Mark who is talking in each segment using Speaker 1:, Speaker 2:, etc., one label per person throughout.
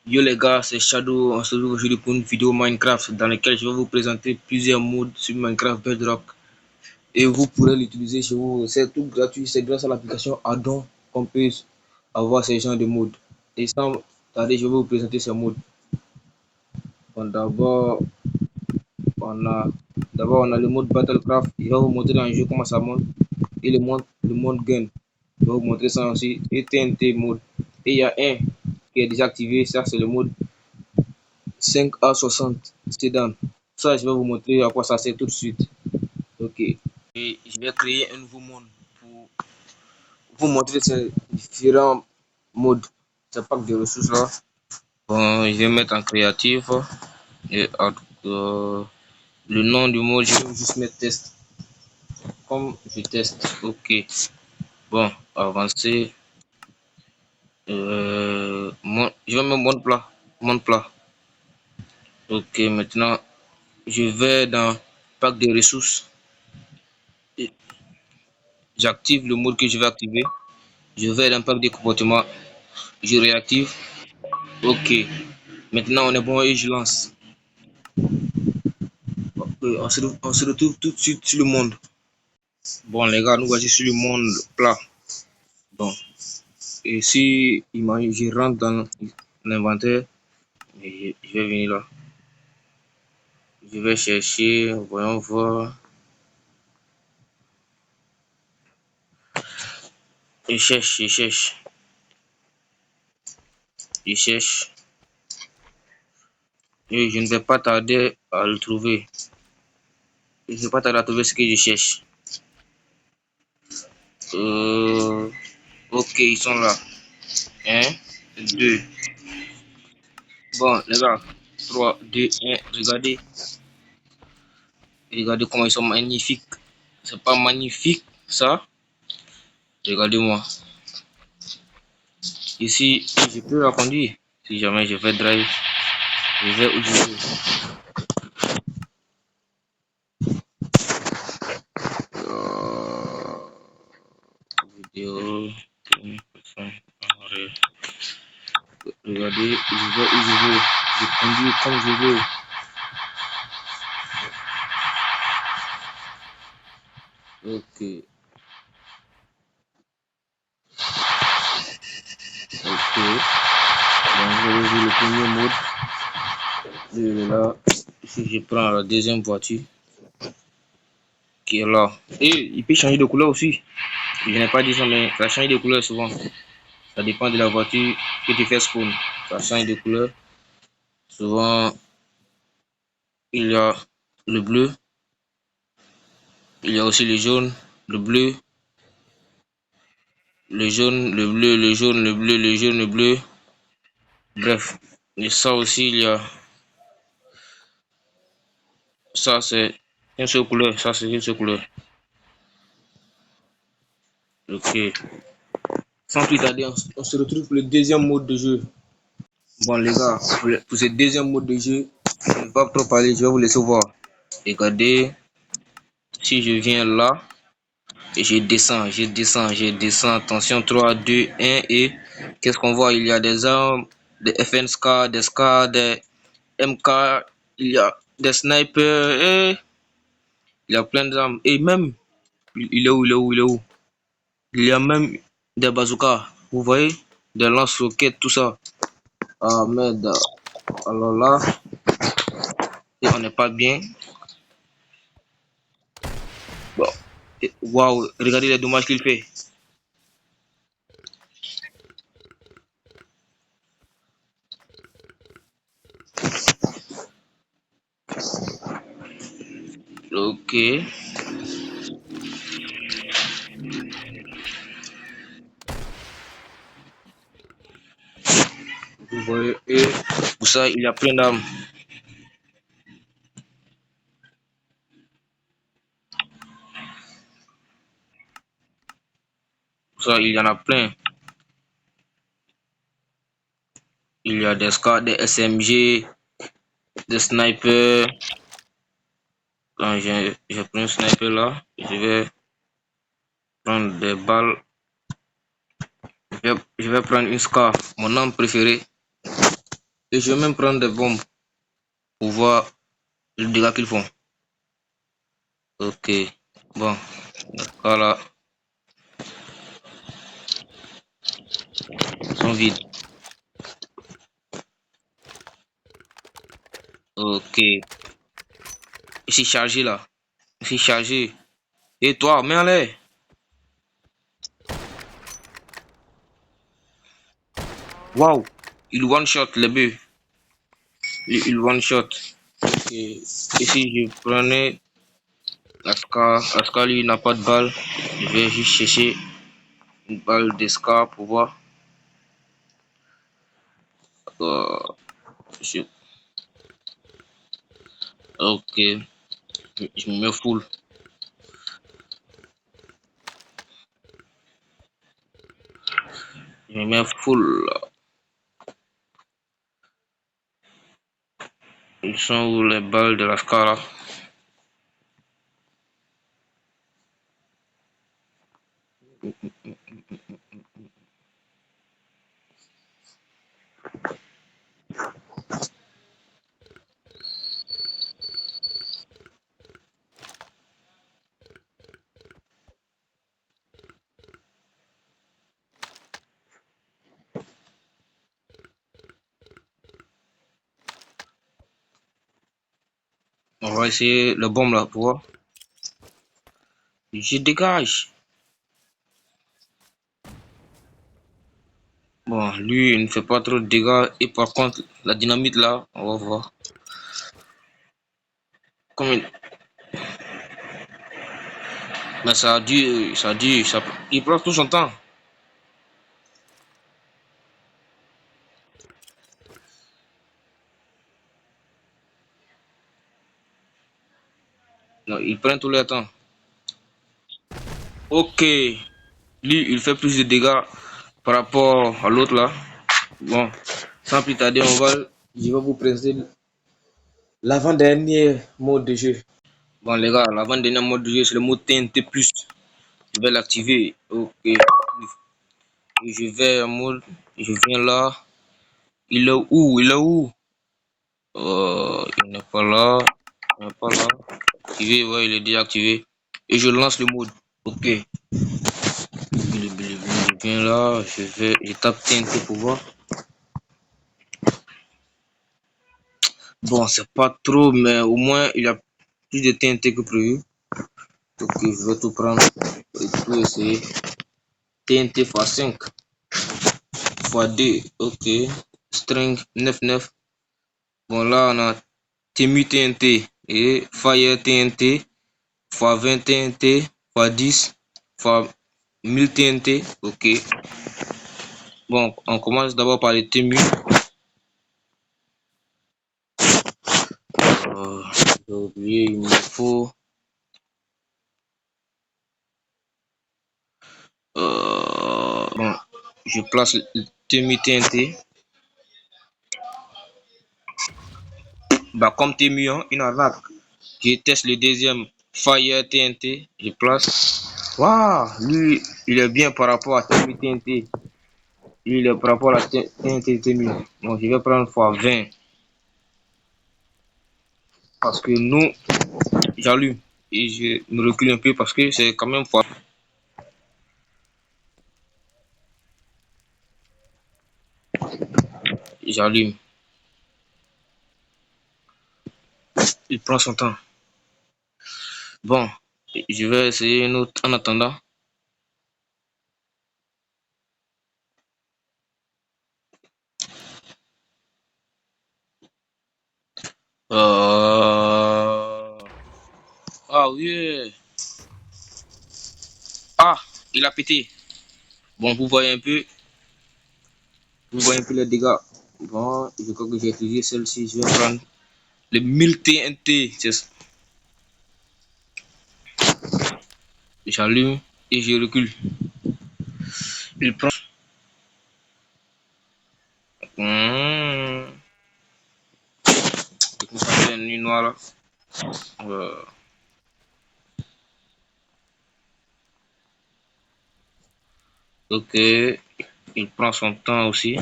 Speaker 1: Yo les gars, c'est Shadow. On se retrouve aujourd'hui pour une vidéo Minecraft dans laquelle je vais vous présenter plusieurs modes sur Minecraft Bedrock. Et vous pourrez l'utiliser chez vous. C'est tout gratuit. C'est grâce à l'application Addon qu'on peut avoir ces genres de modes. Et sans tarder, je vais vous présenter ces modes. Bon, on a, d'abord, on a le mode Battlecraft. Il va vous montrer dans le jeu comment ça monte. Et le mode Gun. Je vais vous montrer ça aussi. Et TNT mode. Et il y a un qui est désactivé. Ça, c'est le mode 5A60 Sedan. Ça, je vais vous montrer à quoi ça sert tout de suite. Ok. Et je vais créer un nouveau monde pour vous montrer ces différents modes. Ces packs de ressources là. Bon, je vais mettre en créatif. Et le nom du mode, je vais juste mettre test. Comme je teste. Ok. Bon, avancer. Je vais mettre monde plat. Monde plat. Ok, maintenant, je vais dans pack de ressources. J'active le mode que je vais activer. Je vais dans pack de comportement. Je réactive. Ok. Maintenant, on est bon et je lance. On se retrouve tout de suite sur le monde. Bon, les gars, nous voici sur le monde plat. Bon. Et si je rentre dans l'inventaire, je vais venir là. Je vais chercher. Voyons voir. Je cherche, je cherche. Je cherche. Et je ne vais pas tarder à le trouver. Je ne vais pas tarder à trouver ce que je cherche. Ok, ils sont là. 1, 2. Bon, les gars. 3, 2, 1. Regardez. Regardez comment ils sont magnifiques. C'est pas magnifique, ça? Regardez-moi. Ici, je peux la conduire. Si jamais je fais drive, je vais où je veux. Vidéo. Regardez, je vais où je veux. Je conduis comme je veux. Ok. Ok. Donc, je vais jouer le premier mode. Et là, si je prends la deuxième voiture, qui est là. Et il peut changer de couleur aussi. Je n'ai pas dit ça, mais ça change de couleur souvent. Ça dépend de la voiture que tu fais spawn. Ça change de couleur. Souvent, il y a le bleu. Il y a aussi le jaune, le bleu, le jaune, le bleu, le jaune, le bleu, le jaune, le bleu. Bref. Et ça aussi, il y a. Ça, c'est une seule couleur. Ça, c'est une seule couleur. Ok. Sans plus tarder, on se retrouve pour le deuxième mode de jeu. Bon, les gars, pour ce deuxième mode de jeu, je ne vais pas trop parler, je vais vous laisser voir. Regardez, si je viens là, et je descends, je descends, je descends. Attention, 3, 2, 1, et qu'est-ce qu'on voit? Il y a des armes, des FNSK, des SK, des MK, il y a des snipers, et il y a plein d'armes. Et même, il est où, il est où, il est où? Il y a même des bazookas, vous voyez? Des lance-roquettes, tout ça. Ah merde. Alors là, et on n'est pas bien. Bon. Waouh, regardez les dommages qu'il fait. Ok. Vous voyez, et pour ça, il y a plein d'armes. Pour ça, il y en a plein. Il y a des SCAR, des SMG, des snipers. Quand j'ai pris un sniper là, je vais prendre des balles. Je vais prendre une SCAR, mon arme préférée. Et je vais même prendre des bombes pour voir le dégât qu'ils font. Ok. Bon. D'accord là. Ils sont vides. Ok. Ici chargé là. Ici chargé. Et toi, mets en l'air. Waouh. Il one shot les bœufs. Il one shot. Ok. Ici je prenais Ascar. Ascar lui n'a pas de balle. Je vais juste chercher une balle d'Escar pour voir. Euh, je- Ok. Je me mets full. Je me mets full. Ils sont où les balles de l'Ascar là? On va essayer le bombe là pour voir. Je dégage. Bon, lui, il ne fait pas trop de dégâts. Et par contre, la dynamite là, on va voir. Comme il... Mais ça... Il prend tout son temps. Non, il prend tout le temps. Ok. Lui, il fait plus de dégâts par rapport à l'autre là. Bon, sans plus tarder, je vais vous présenter l'avant-dernier mode de jeu. Bon, les gars, l'avant-dernier mode de jeu, c'est le mode TNT+. Je vais l'activer. Ok. Et je vais en mode. Je viens là. Il est où? Il est où? Il n'est pas là. Il n'est pas là. Activé, ouais, il est désactivé. Et je lance le mode. Ok. Je viens là. Je tape TNT pour voir. Bon, c'est pas trop, mais au moins il y a plus de TNT que prévu. Donc je vais tout prendre et tout essayer. TNT x5 x2, ok. String 99. Bon là on a Temu TNT et Fire TNT x20 TNT x10 x1000 TNT, ok. Bon, on commence d'abord par les Temu. J'ai oublié, il me faut. Bon, je place le Temu TNT. Bah, comme t'es mieux, hein, une arnaque. Je teste le deuxième Fire TNT. Je place. Waouh, lui, il est bien par rapport à Temu TNT. Lui, il est par rapport à la TNT Temu. Donc, je vais prendre x20. Parce que nous, j'allume. Et je me recule un peu parce que c'est quand même x. J'allume. Il prend son temps. Bon, je vais essayer une autre en attendant. Ah oui. Ah, il a pété. Bon, vous voyez un peu les dégâts. Bon, je crois que j'ai utilisé celle-ci. Je vais prendre le 1000 TNT. J'allume et je recule. Il prend. C'est comme ça, c'est une nuit noire là. Euh, ok. Il prend son temps aussi.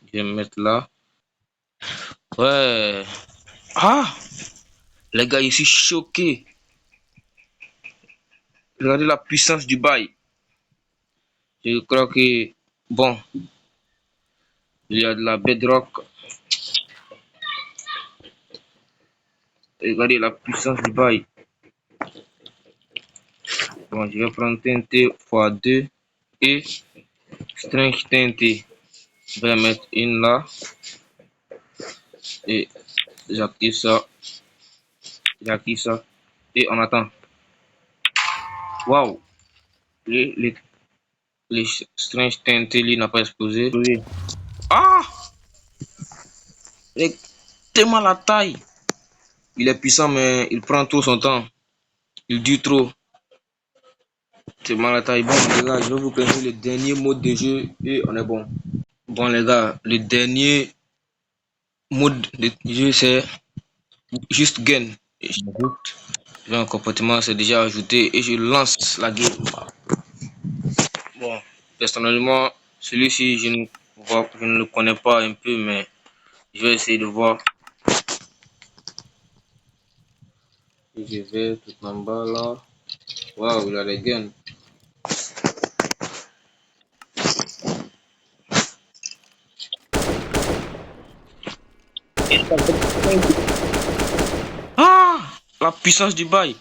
Speaker 1: Je vais me mettre là. Ouais. Ah, les gars, je suis choqué. Regardez la puissance du bail. Je crois que, bon, il y a de la bedrock. Regardez la puissance du bail. Bon, je vais prendre TNT x2 et string TNT. Je vais mettre une là et j'active ça. J'active ça et on attend. Waouh! Les strings TNT lui n'a pas explosé. Oui. Ah! Il est tellement la taille. Il est puissant, mais il prend trop son temps. Il dure trop. C'est mal la taille. Bon, les gars, je vais vous présenter le dernier mode de jeu et on est bon. Bon, les gars, le dernier mode de jeu, c'est juste gun. J'ai un comportement, c'est déjà ajouté et je lance la game. Bon, personnellement, celui-ci, je ne le connais pas un peu, mais je vais essayer de voir. Et je vais tout en bas là. Waouh, il a les guns. Ah! La puissance du bail.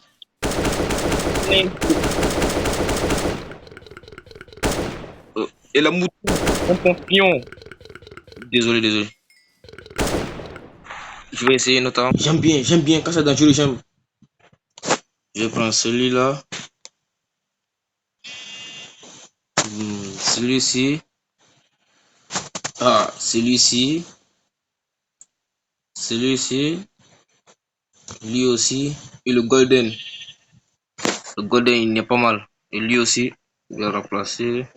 Speaker 1: Et la mouton, un papillon. Désolé, désolé. Je vais essayer notamment. J'aime bien. Quand c'est dangereux, j'aime. Je vais prendre celui-là. Celui-ci. Ah, celui-ci. Celui-ci. Lui aussi. Et le golden. Le golden, il n'est pas mal. Et lui aussi. Je vais remplacer.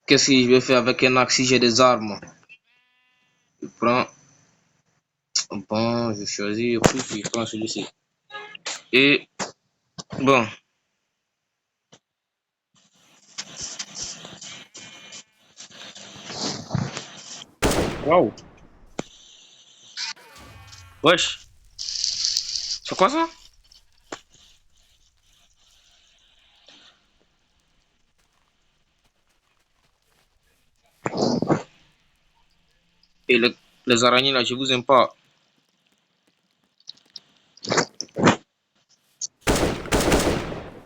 Speaker 1: Qu'est-ce que je vais faire avec un axe si j'ai des armes? Je prends. Bon, je choisis. Puis je prends celui-ci. Et bon. Waouh. Wesh. C'est quoi ça? Et les araignées là, je vous aime pas.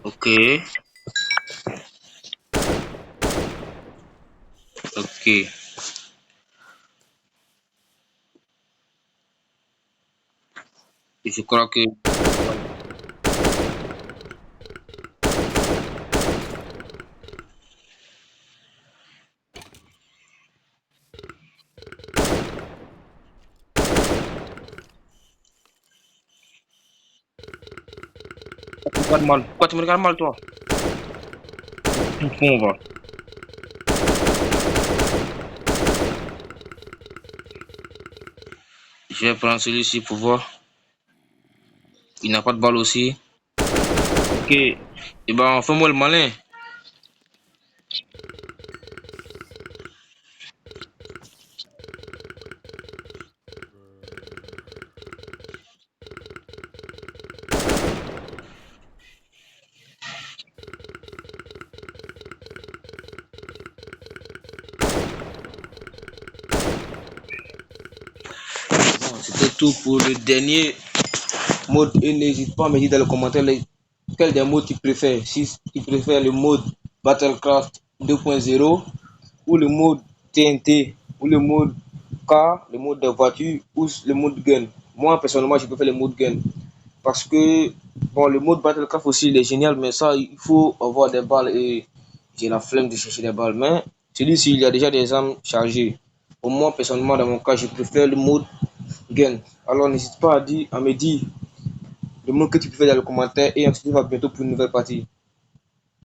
Speaker 1: Ok. Ok. Et je crois que. Pourquoi tu me regardes mal? Pourquoi tu me regardes mal, toi? Tout fond, va. Je vais prendre celui-ci pour voir. Il n'a pas de balle aussi. Ok. Et ben, fais-moi le malin. Bon, c'était tout pour le dernier mode. Et n'hésite pas à me dire dans les commentaires quel des modes tu préfères. Si tu préfères le mode Battlecraft 2.0 ou le mode TNT ou le mode car, le mode de voiture ou le mode gun. Moi, personnellement, je préfère le mode gun. Parce que, bon, le mode Battlecraft aussi, il est génial, mais ça, il faut avoir des balles et j'ai la flemme de chercher des balles. Mais celui-ci, il y a déjà des armes chargées. Pour moi, personnellement, dans mon cas, je préfère le mode gun. Alors, n'hésite pas à me dire le mot que tu préfères dans le commentaire et on se retrouve bientôt pour une nouvelle partie.